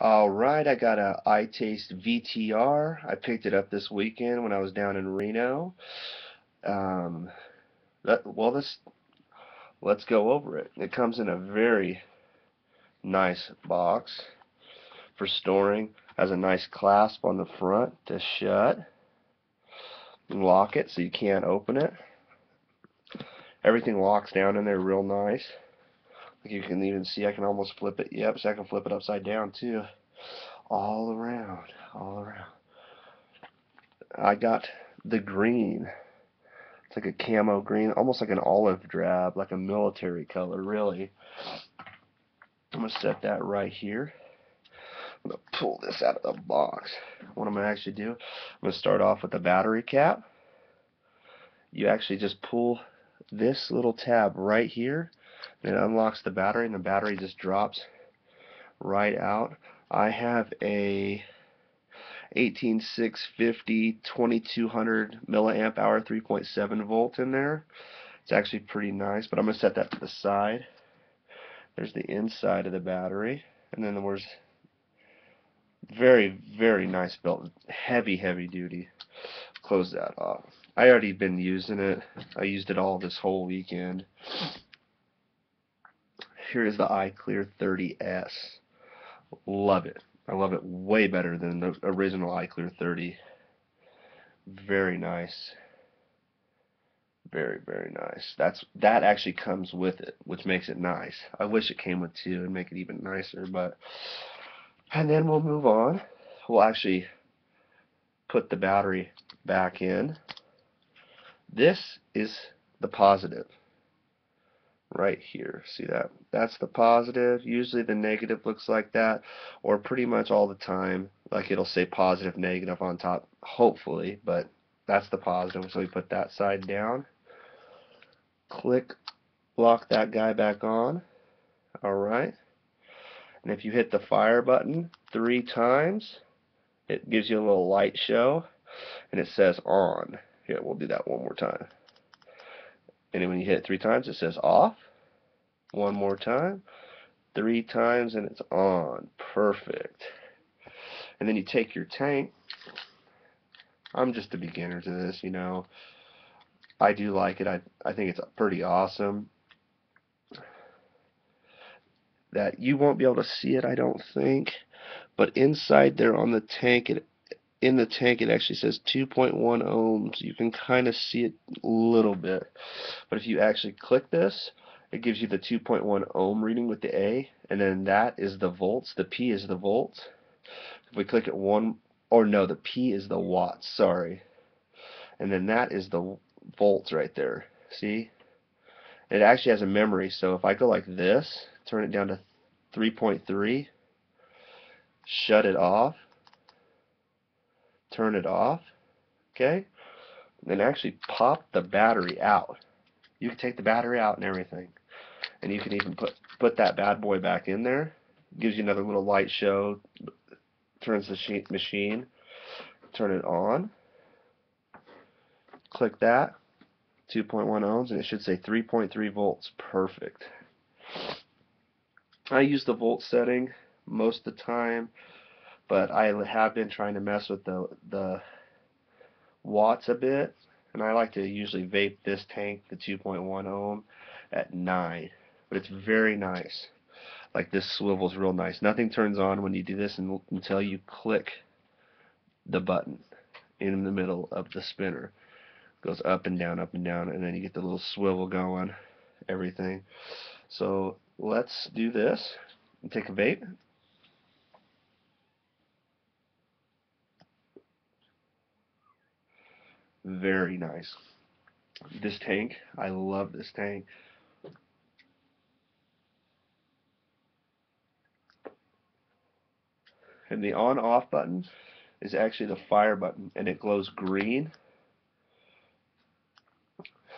Alright, I got a Itaste Vtr. I picked it up this weekend when I was down in Reno. Um, let's go over it. It comes in a very nice box for storing. Has a nice clasp on the front to shut. Lock it so you can't open it. Everything locks down in there real nice. You can even see I can almost flip it. Yep, so I can flip it upside down too. All around, all around. I got the green. It's like a camo green, almost like an olive drab, like a military color, really. I'm going to set that right here. I'm going to pull this out of the box. What I'm going to actually do, I'm going to start off with the battery cap. You actually just pull this little tab right here, and it unlocks the battery, and the battery just drops right out. I have a 18650 2200 milliamp hour 3.7 volt in there. It's actually pretty nice, but I'm going to set that to the side. There's the inside of the battery, and then there's very, very nice built, heavy duty. Close that off. I already been using it. I used it all this whole weekend. Here is the Iclear 30S. Love it. I love it way better than the original Iclear 30. Very nice. Very, very nice. That actually comes with it, which makes it nice. I wish it came with two and make it even nicer, but and then we'll move on. We'll actually put the battery back in. This is the positive right here. See that? That's the positive. Usually the negative looks like that, or pretty much all the time, like it'll say positive, negative on top, hopefully, but that's the positive. So we put that side down. Click, lock that guy back on. Alright. And if you hit the fire button 3 times, it gives you a little light show, and it says on. Here, we'll do that one more time. And then when you hit it 3 times, it says off. One more time. 3 times, and it's on. Perfect. And then you take your tank. I'm just a beginner to this, you know. I do like it. I think it's pretty awesome. That you won't be able to see it, I don't think. But inside there on the tank, in the tank it actually says 2.1 ohms. You can kind of see it a little bit, but if you actually click this, it gives you the 2.1 ohm reading with the A, and then that is the volts. The P is the volts. If we click it one, or no, the P is the watts, sorry, and then that is the volts right there. See, it actually has a memory, so if I go like this, turn it down to 3.3, shut it off, turn it off, okay, and then actually pop the battery out. You can take the battery out and everything, and you can even put that bad boy back in there. Gives you another little light show, turns the machine, turn it on, click that, 2.1 ohms, and it should say 3.3 volts. Perfect. I use the volt setting most of the time, but I have been trying to mess with the watts a bit, and I like to usually vape this tank, the 2.1 ohm, at 9, but it's very nice. Like this swivel's real nice. Nothing turns on when you do this until you click the button in the middle of the spinner. It goes up and down, and then you get the little swivel going, everything. So let's do this and take a vape. Very nice. This tank, I love this tank. And the on-off button is actually the fire button, and it glows green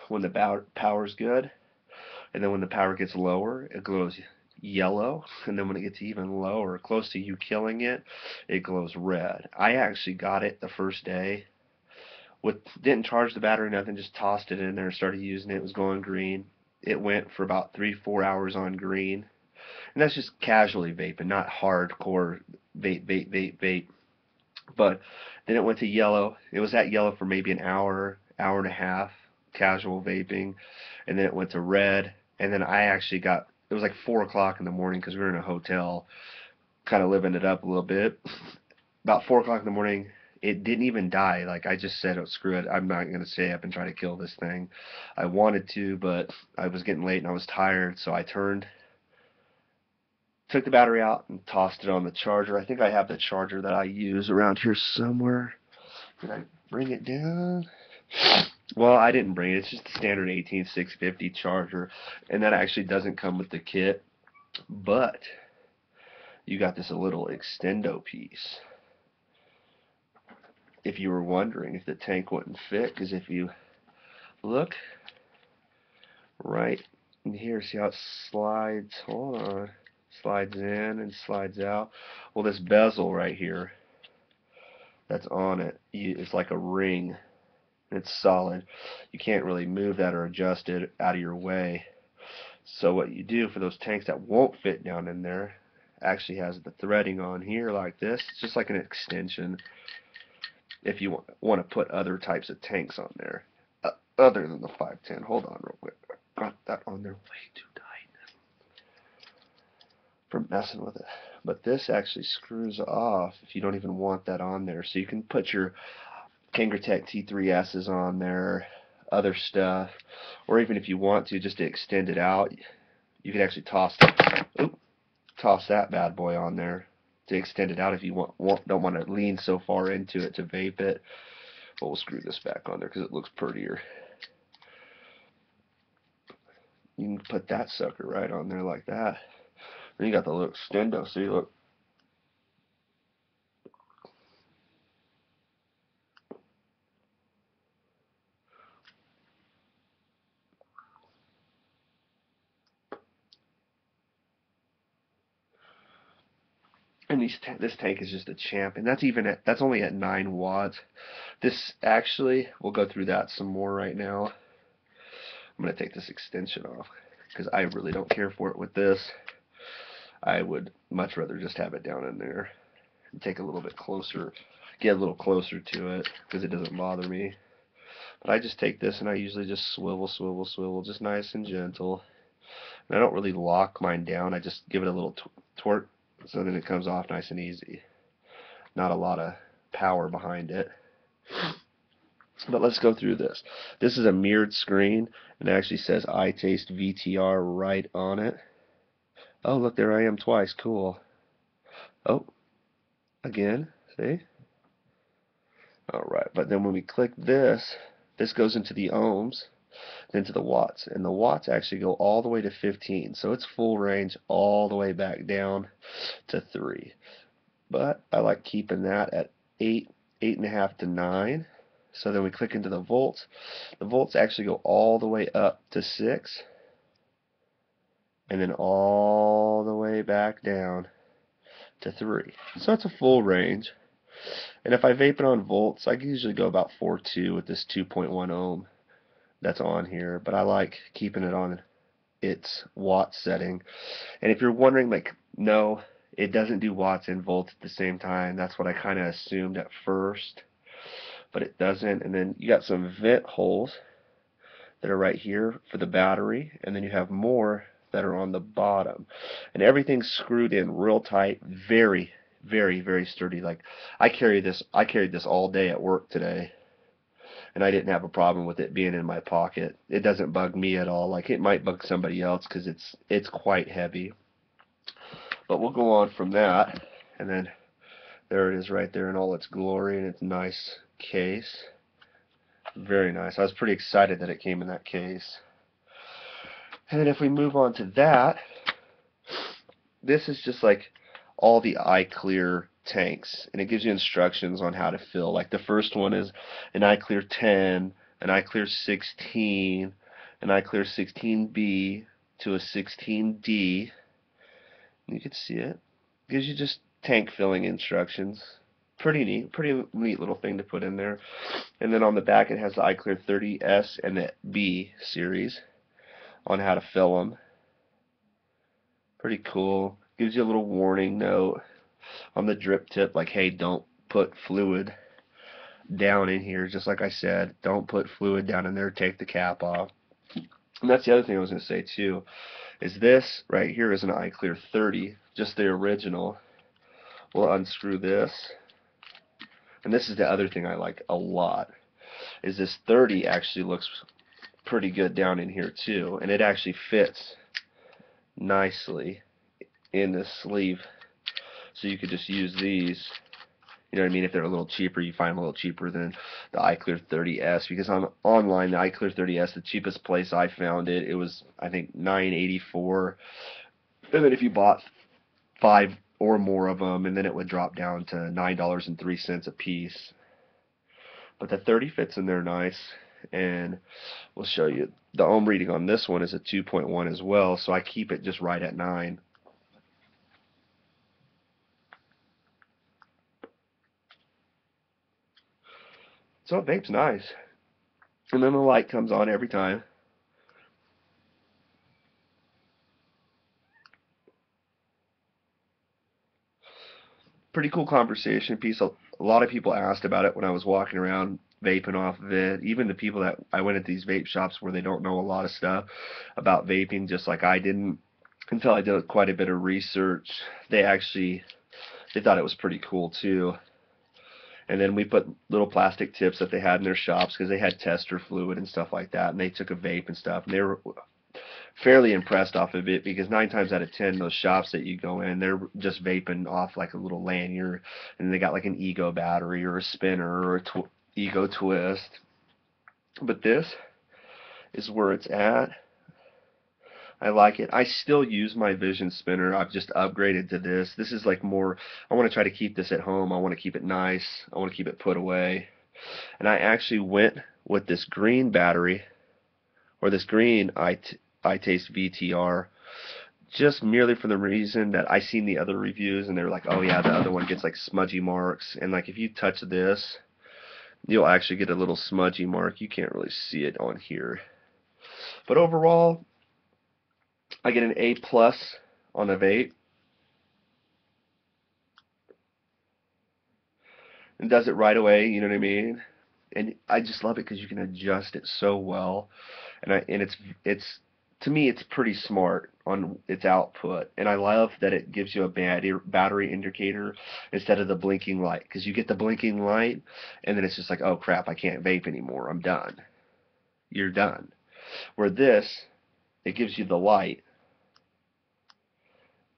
when the power's good, and then when the power gets lower, it glows yellow, and then when it gets even lower, close to you killing it, it glows red. I actually got it the first day. Didn't charge the battery, nothing, just tossed it in there and started using it. It was going green. It went for about 3-4 hours on green. And that's just casually vaping, not hardcore vape, vape, vape, vape. But then it went to yellow. It was at yellow for maybe an hour, hour and a half, casual vaping, and then it went to red. And then I actually got, it was like 4 o'clock in the morning because we were in a hotel, kind of living it up a little bit. About 4 o'clock in the morning, it didn't even die. Like, I just said, oh, screw it, I'm not going to stay up and try to kill this thing. I wanted to, but I was getting late and I was tired, so I took the battery out and tossed it on the charger. I think I have the charger that I use around here somewhere. Did I bring it down? Well, I didn't bring it. It's just a standard 18650 charger, and that actually doesn't come with the kit, but you got this little extendo piece. If you were wondering if the tank wouldn't fit, because if you look right in here, see how it slides? Hold on. Slides in and slides out. Well, this bezel right here that's on it, it's like a ring. It's solid. You can't really move that or adjust it out of your way. So what you do for those tanks that won't fit down in there, actually has the threading on here like this. It's just like an extension if you want to put other types of tanks on there, other than the 510. Hold on real quick. I got that on there way too tight for messing with it. But this actually screws off if you don't even want that on there. So you can put your Kangertech T3S's on there, other stuff, or even if you want to, just to extend it out, you can actually toss that bad boy on there to extend it out if you don't want to lean so far into it to vape it. But we'll screw this back on there because it looks prettier. You can put that sucker right on there like that. Then you got the little extendo. See, look. And this tank is just a champ, and that's only at 9 watts. This actually, we'll go through that some more right now. I'm going to take this extension off because I really don't care for it with this. I would much rather just have it down in there and take a little bit closer, get a little closer to it because it doesn't bother me. But I just take this and I usually just swivel, swivel, swivel, just nice and gentle. And I don't really lock mine down. I just give it a little torque so then it comes off nice and easy. Not a lot of power behind it. But let's go through this. This is a mirrored screen, and it actually says Itaste Vtr right on it. Oh, look, there I am twice. Cool. Oh, again. See? Alright, but then when we click this, this goes into the ohms, then to the watts. And the watts actually go all the way to 15. So it's full range all the way back down to 3. But I like keeping that at 8, 8.5 to 9. So then we click into the volts. The volts actually go all the way up to 6. And then all the way back down to 3. So it's a full range. And if I vape it on volts, I can usually go about 4.2 with this 2.1 ohm that's on here. But I like keeping it on its watt setting. And if you're wondering, like, no, it doesn't do watts and volts at the same time. That's what I kind of assumed at first. But it doesn't. And then you got some vent holes that are right here for the battery. And then you have more that are on the bottom. And everything's screwed in real tight, very, very, very sturdy. Like I carried this all day at work today, and I didn't have a problem with it being in my pocket. It doesn't bug me at all. Like it might bug somebody else because it's quite heavy. But we'll go on from that, and then there it is right there in all its glory in its nice case. Very nice. I was pretty excited that it came in that case. And then if we move on to that, this is just like all the Iclear tanks, and it gives you instructions on how to fill. Like the first one is an Iclear 10, an Iclear 16, an Iclear 16B to a 16D. You can see it. It gives you just tank filling instructions. Pretty neat little thing to put in there. And then on the back it has the Iclear 30S and the B series on how to fill them. Pretty cool. Gives you a little warning note. on the drip tip, like, hey, don't put fluid down in here. Just like I said, don't put fluid down in there, take the cap off. And that's the other thing I was going to say too, is this right here is an Iclear 30, just the original. We'll unscrew this, and this is the other thing I like a lot, is this 30 actually looks pretty good down in here too, and it actually fits nicely in this sleeve, so you could just use these. You know what I mean? If they're a little cheaper, you find them a little cheaper than the Iclear 30s, because on online, the Iclear 30s, the cheapest place I found it, it was, I think, $9.84, and then if you bought 5 or more of them, and then it would drop down to $9.03 a piece. But the 30 fits in there nice, and we'll show you. The ohm reading on this one is a 2.1 as well, so I keep it just right at 9. So it vapes nice. And then the light comes on every time. Pretty cool conversation piece. A lot of people asked about it when I was walking around vaping off of it. Even the people that I went at these vape shops where they don't know a lot of stuff about vaping, just like I didn't, until I did quite a bit of research. They thought it was pretty cool too. And then we put little plastic tips that they had in their shops, because they had tester fluid and stuff like that, and they took a vape and stuff, and they were fairly impressed off of it, because 9 times out of 10 those shops that you go in, they're just vaping off like a little lanyard, and they got like an ego battery or a spinner or a ego twist. But this is where it's at. I like it. I still use my Vision spinner. I've just upgraded to this. This is like more, I want to try to keep this at home. I want to keep it nice. I want to keep it put away. And I actually went with this green battery, or this green Itaste Vtr, just merely for the reason that I seen the other reviews and they're like, oh yeah, the other one gets like smudgy marks, and like if you touch this, you'll actually get a little smudgy mark. You can't really see it on here, but overall I get an A+ on a vape. And does it right away, you know what I mean? And I just love it because you can adjust it so well, and it's to me it's pretty smart on its output, and I love that it gives you a battery indicator instead of the blinking light, because you get the blinking light and then it's just like, oh crap, I can't vape anymore, I'm done. You're done. Where this, it gives you the light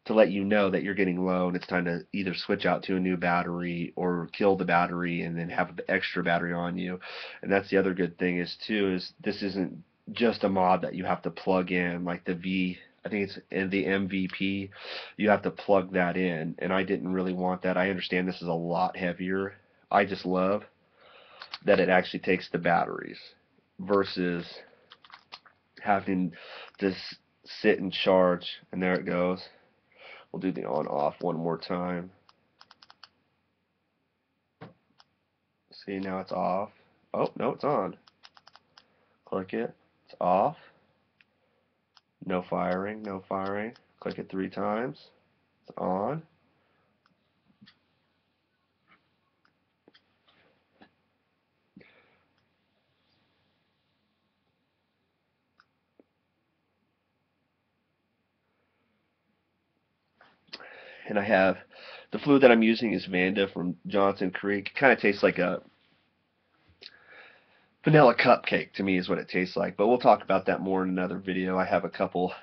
to let you know that you're getting low and it's time to either switch out to a new battery or kill the battery and then have the extra battery on you. And that's the other good thing is too, is this isn't just a mod that you have to plug in like the I think it's in the MVP, you have to plug that in, and I didn't really want that. I understand this is a lot heavier. I just love that it actually takes the batteries versus having to sit and charge. And there it goes. We'll do the on-off one more time. See, now it's off. Oh, no, it's on. Click it. It's off. No firing, no firing. Click it 3 times. It's on. And I have, the fluid that I'm using is Vanda from Johnson Creek. It kind of tastes like a vanilla cupcake to me is what it tastes like. But we'll talk about that more in another video. I have a couple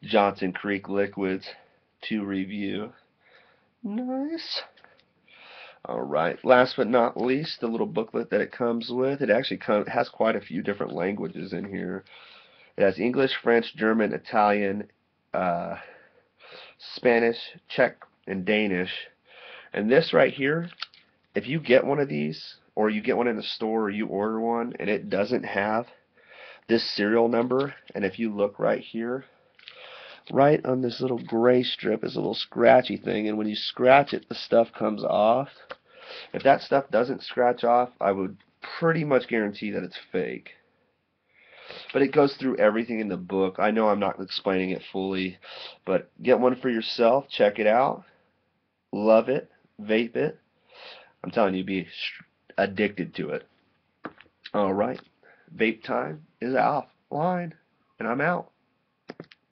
Johnson Creek liquids to review. Nice. Alright, last but not least, the little booklet that it comes with. It actually has quite a few different languages in here. It has English, French, German, Italian, Spanish, Czech, and Danish. And this right here, if you get one of these, or you get one in the store, or you order one, and it doesn't have this serial number, and if you look right here, right on this little gray strip is a little scratchy thing, and when you scratch it, the stuff comes off. If that stuff doesn't scratch off, I would pretty much guarantee that it's fake. But it goes through everything in the book. I know I'm not explaining it fully, but get one for yourself, check it out, love it, vape it. I'm telling you, be addicted to it. Alright, vape time is offline, and I'm out.